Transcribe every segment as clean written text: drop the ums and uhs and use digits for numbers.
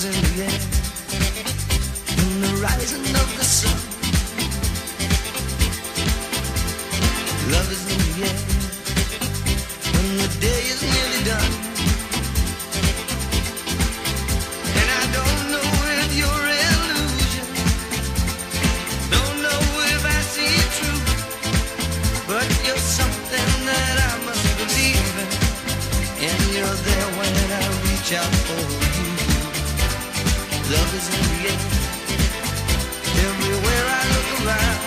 is in the air, in the rising of the sun. Love is in the air, when the day is nearly done. And I don't know if you're illusion, don't know if I see it true, but you're something that I must believe in, and you're there when I reach out for you. Love is in the air, everywhere I look around.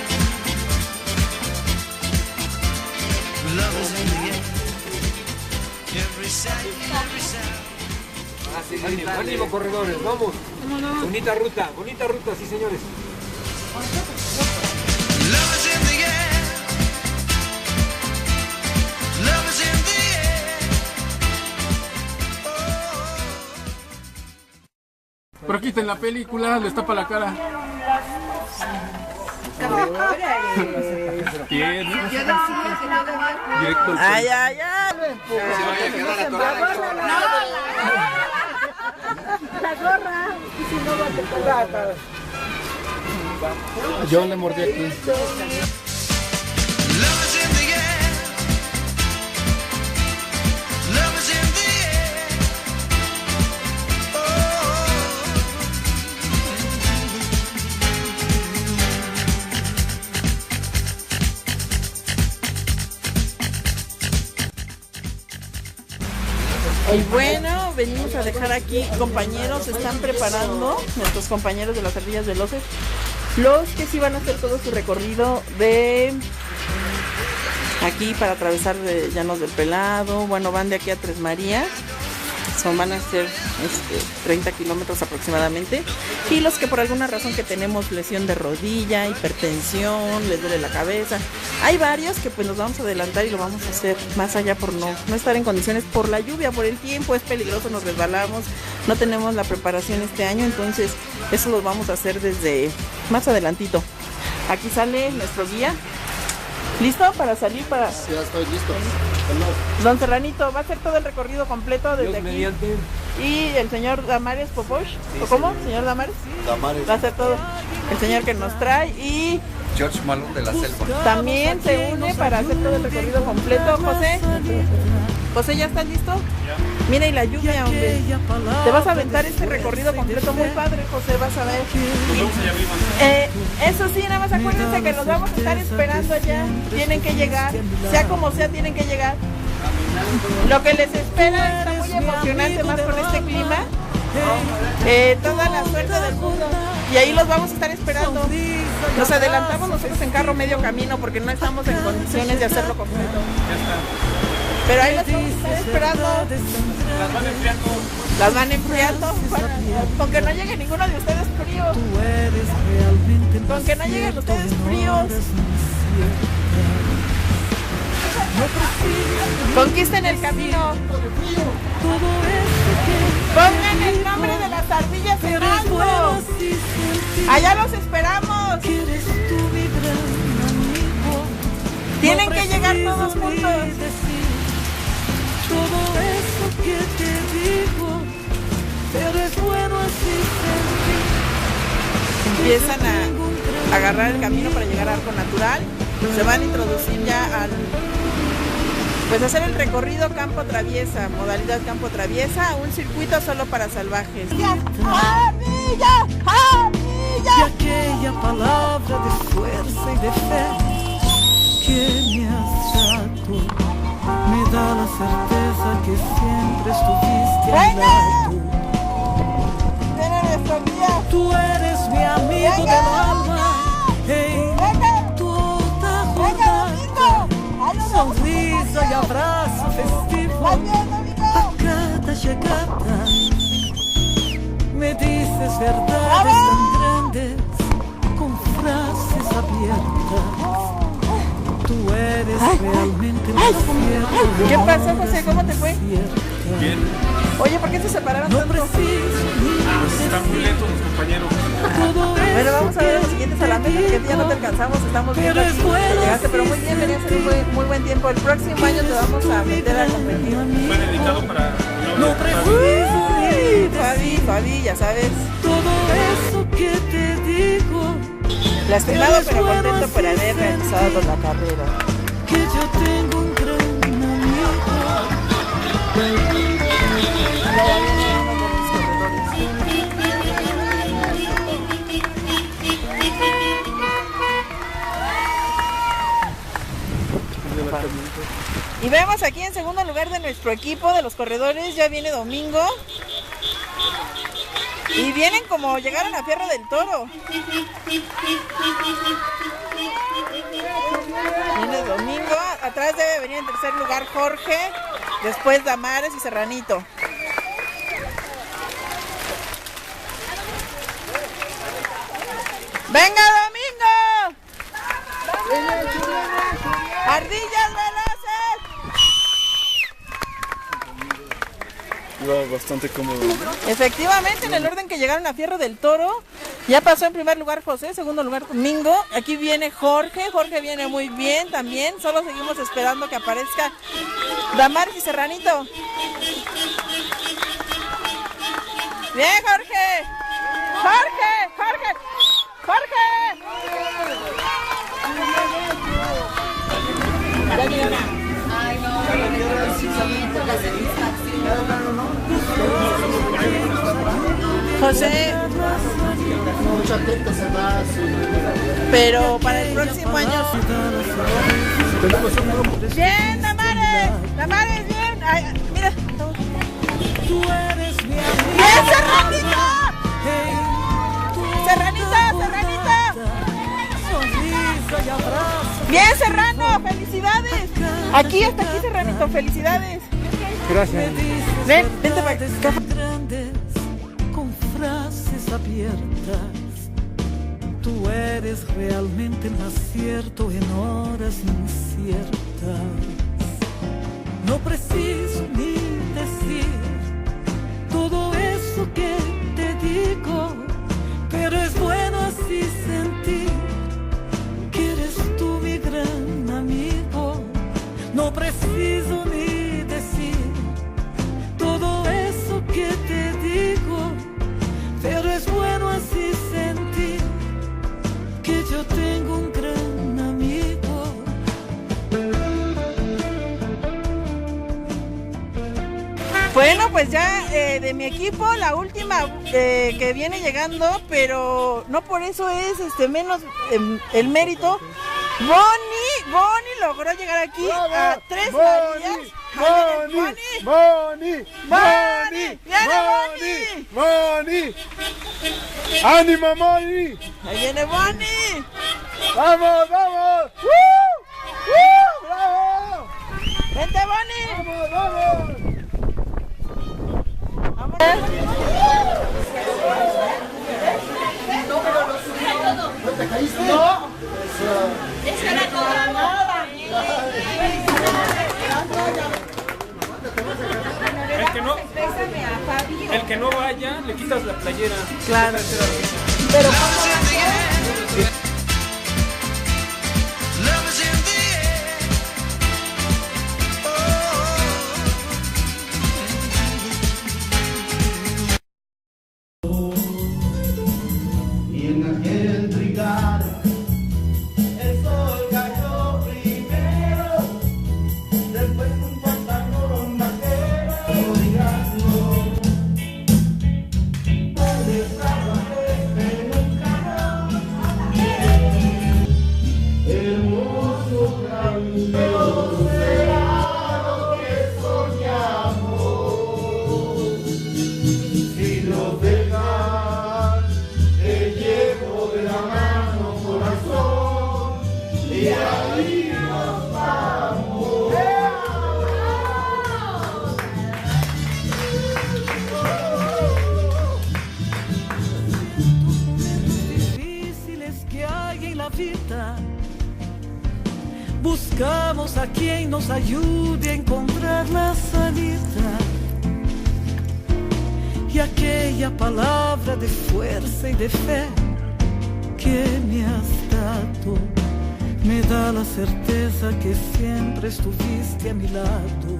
Love is in the air, every sight, every sound. Ánimo, corredores, vamos. Bonita ruta, sí señores. Love is in the air, love is in the air. Pero aquí está en la película, les tapa la cara. ¿Quién? Directo al Ay, ay, ay. La gorra. Y si no va a pegar. Yo le mordí aquí. Love is in the air, love is in the air. Y bueno, venimos a dejar aquí, compañeros, se están preparando, nuestros compañeros de las ardillas veloces, los que sí van a hacer todo su recorrido de aquí para atravesar de Llanos del Pelado. Bueno, van de aquí a Tres Marías, van a ser 30 kilómetros aproximadamente. Y los que por alguna razón que tenemos lesión de rodilla, hipertensión, les duele la cabeza, hay varios que pues nos vamos a adelantar y lo vamos a hacer más allá por no estar en condiciones por la lluvia, por el tiempo, es peligroso, nos resbalamos, no tenemos la preparación este año, entonces eso lo vamos a hacer desde más adelantito. Aquí sale nuestro guía. ¿Listo para salir? Ya estoy listo. Don Serranito, ¿va a hacer todo el recorrido completo desde aquí? Mediante. ¿Y el señor Damares Poposh? ¿O cómo? ¿Señor Damares? Damares. Va a hacer todo. El señor que nos trae y George Malone de la Selva. también se une para hacer todo el recorrido completo. José, José, ¿ya estás listo? Mira, y la lluvia, hombre. Te vas a aventar este recorrido completo muy padre, José, vas a ver. Eso sí, nada más acuérdense que los vamos a estar esperando allá. Tienen que llegar, sea como sea, tienen que llegar. Lo que les espera está muy emocionante, más con este clima. Toda la suerte del mundo. Y ahí los vamos a estar esperando. Nos adelantamos nosotros en carro medio camino porque no estamos en condiciones de hacerlo completo. Pero ahí los vamos a estar esperando. Las van enfriando. Con que no llegue ninguno de ustedes frío. Con que no lleguen ustedes fríos. Conquisten el camino. Pongan el nombre de las ardillas en alto. Allá los esperamos. Tienen que llegar todos juntos. Todo eso que te digo, pero es bueno así sentir. Empiezan a agarrar el camino para llegar al Arco Natural. Se van a introducir ya al, pues hacer el recorrido campo traviesa, modalidad campo traviesa, un circuito solo para salvajes. ¡Ardilla! ¡Ardilla! Y aquella palabra de fuerza y de fe que me has dado me da la certeza que siempre estuviste al lado. Tú eres mi amigo del alma, hey, toda jornada, sonrisa y abrazo festivo. A cada llegada me dices verdades tan grandes con frases abiertas. Tú eres realmente un cierto. ¿Qué pasó, José? ¿Cómo te fue? Bien. Oye, ¿por qué se separaron tanto? Están muy lentos los compañeros. Bueno, vamos a ver los siguientes a la meta, porque ya no te alcanzamos, estamos viendo aquí que llegaste, pero muy bien, venías en un muy buen tiempo. El próximo año te vamos a meter a competir. Fue dedicado para... Uy, Fabi, Fabi, ya sabes. Todo eso que te digo, Lastimado pero contento por haber realizado la carrera. que yo tengo un gran amigo. Ya viene uno de mis corredores. Y vemos aquí en segundo lugar de nuestro equipo de los corredores, ya viene Domingo. Y vienen como llegaron a Fierro del Toro. Viene Domingo, atrás debe venir en tercer lugar Jorge, después Damares y Serranito. ¡Venga Domingo! ¡Ardillas veloces! Iba bastante cómodo. Efectivamente, en el orden que llegaron a Fierro del Toro, ya pasó en primer lugar José, segundo lugar Domingo. Aquí viene Jorge, Jorge viene muy bien también. Solo seguimos esperando que aparezca Damares y Serranito. Bien, Jorge. Jorge, Jorge, Jorge. Ya llegaron. José, pero para el próximo año. Bien, Damares, Damares, bien. Ay, mira. Bien, Serranito. Serranito, Serranito. Bien, Serrano, felicidades. Aquí, hasta aquí, Serranito, felicidades. Gracias. Ven, vente para acá. Grandes, con frases abiertas. Tú eres realmente más cierto en horas inciertas. No preciso ni decir todo eso que te digo, pero es bueno así sentir que eres tú mi gran amigo. No preciso ni decir todo eso que te digo, pero es bueno así sentir que yo tengo un gran amigo. Bueno, pues ya de mi equipo, la última que viene llegando, pero no por eso es menos el mérito. Bonnie logró llegar aquí a 3 Marías. Bonnie. ¡Viene Bonnie! ¡Ánimo, Bonnie! ¡Ahí viene Bonnie! ¡Vamos! ¡Bravo! ¡Vente, Bonnie! ¡Vamos! El que no vaya, le quitas la playera. Claro. Pero Love is in the air. Y en aquel trigal el sol cayó primero, después un pantalón vaquero ligando. Puedes trabajar en un canal, hermoso camino será lo que soñamos. Si nos dejan, te llevo de la mano, corazón, y ahí nos vamos. Difíciles que hay en la vida, buscamos a quien nos ayude a encontrar la salida. Y aquella palabra de fuerza y de fe que me has dado me da la certeza que siempre estuviste a mi lado.